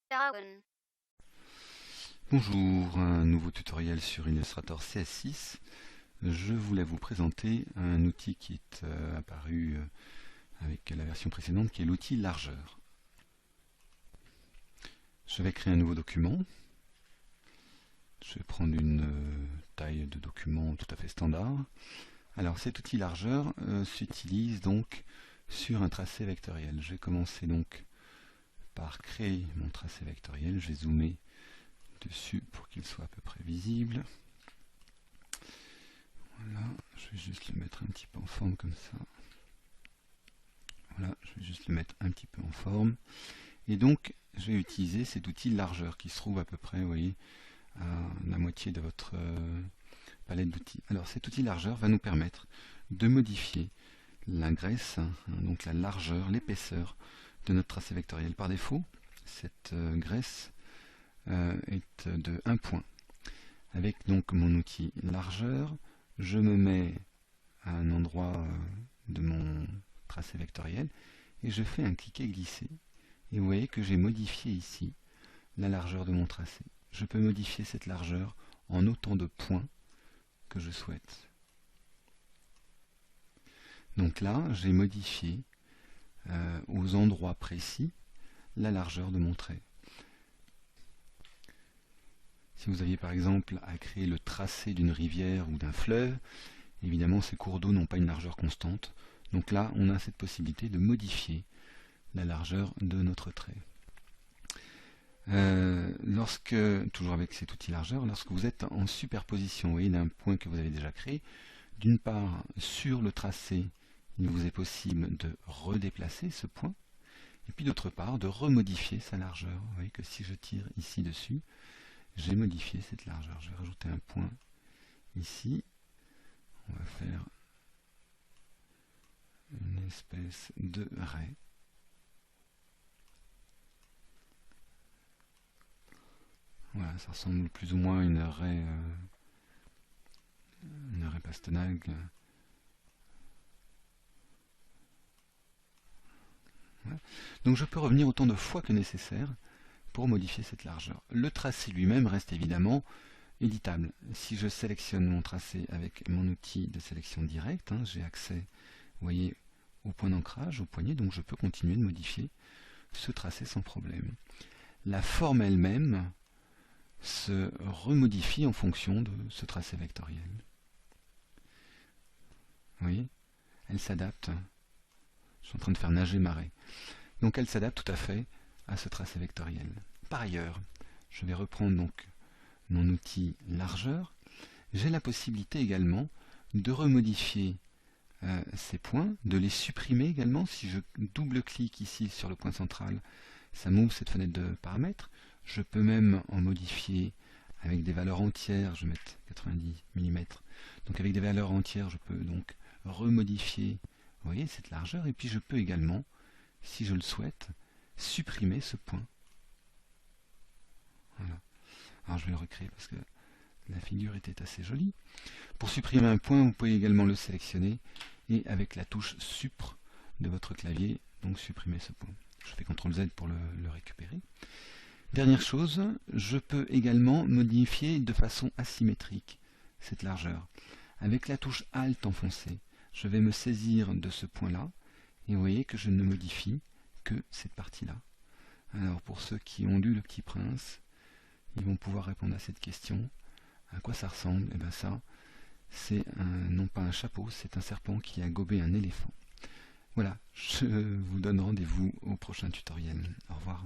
Darwin. Bonjour, un nouveau tutoriel sur Illustrator CS6. Je voulais vous présenter un outil qui est apparu avec la version précédente, qui est l'outil largeur. Je vais créer un nouveau document. Je vais prendre une taille de document tout à fait standard. Alors cet outil largeur s'utilise donc sur un tracé vectoriel. Je vais commencer donc par créer mon tracé vectoriel. Je vais zoomer dessus pour qu'il soit à peu près visible. Voilà, je vais juste le mettre un petit peu en forme comme ça. Voilà, je vais juste le mettre un petit peu en forme. Et donc, je vais utiliser cet outil largeur qui se trouve à peu près, vous voyez, à la moitié de votre palette d'outils. Alors, cet outil largeur va nous permettre de modifier la graisse, donc la largeur, l'épaisseur de notre tracé vectoriel. Par défaut, cette graisse est de 1 point. Avec donc mon outil largeur, je me mets à un endroit de mon tracé vectoriel et je fais un cliquer-glisser. Et vous voyez que j'ai modifié ici la largeur de mon tracé. Je peux modifier cette largeur en autant de points que je souhaite. Donc là, j'ai modifié aux endroits précis la largeur de mon trait. Si vous aviez par exemple à créer le tracé d'une rivière ou d'un fleuve, évidemment ces cours d'eau n'ont pas une largeur constante. Donc là, on a cette possibilité de modifier la largeur de notre trait. Toujours avec cet outil largeur, lorsque vous êtes en superposition, vous voyez, d'un point que vous avez déjà créé, d'une part, sur le tracé, il vous est possible de redéplacer ce point, et puis d'autre part, de remodifier sa largeur. Vous voyez que si je tire ici dessus, j'ai modifié cette largeur. Je vais rajouter un point ici. On va faire une espèce de raie. Voilà, ça ressemble plus ou moins à une raie pastenague. Voilà. Donc je peux revenir autant de fois que nécessaire pour modifier cette largeur. Le tracé lui-même reste évidemment éditable. Si je sélectionne mon tracé avec mon outil de sélection directe, j'ai accès, vous voyez, au point d'ancrage, au poignet, donc je peux continuer de modifier ce tracé sans problème. La forme elle-même se remodifie en fonction de ce tracé vectoriel. Vous voyez, elle s'adapte. Je suis en train de faire nager ma raie. Donc elle s'adapte tout à fait à ce tracé vectoriel. Par ailleurs, je vais reprendre donc mon outil largeur. J'ai la possibilité également de remodifier ces points, de les supprimer également. Si je double-clique ici sur le point central, ça m'ouvre cette fenêtre de paramètres. Je peux même en modifier avec des valeurs entières. Je vais mettre 90 mm. Donc avec des valeurs entières, je peux donc remodifier, vous voyez, cette largeur. Et puis je peux également, si je le souhaite, supprimer ce point. Voilà. Alors je vais le recréer parce que la figure était assez jolie. Pour supprimer un point, vous pouvez également le sélectionner et avec la touche Supr de votre clavier, donc supprimer ce point. Je fais CTRL Z pour le récupérer. Dernière chose, je peux également modifier de façon asymétrique cette largeur. Avec la touche Alt enfoncée, je vais me saisir de ce point-là et vous voyez que je ne modifie que cette partie-là. Alors pour ceux qui ont lu Le Petit Prince, ils vont pouvoir répondre à cette question. À quoi ça ressemble? Et bien ça, c'est non pas un chapeau, c'est un serpent qui a gobé un éléphant. Voilà, je vous donne rendez-vous au prochain tutoriel. Au revoir.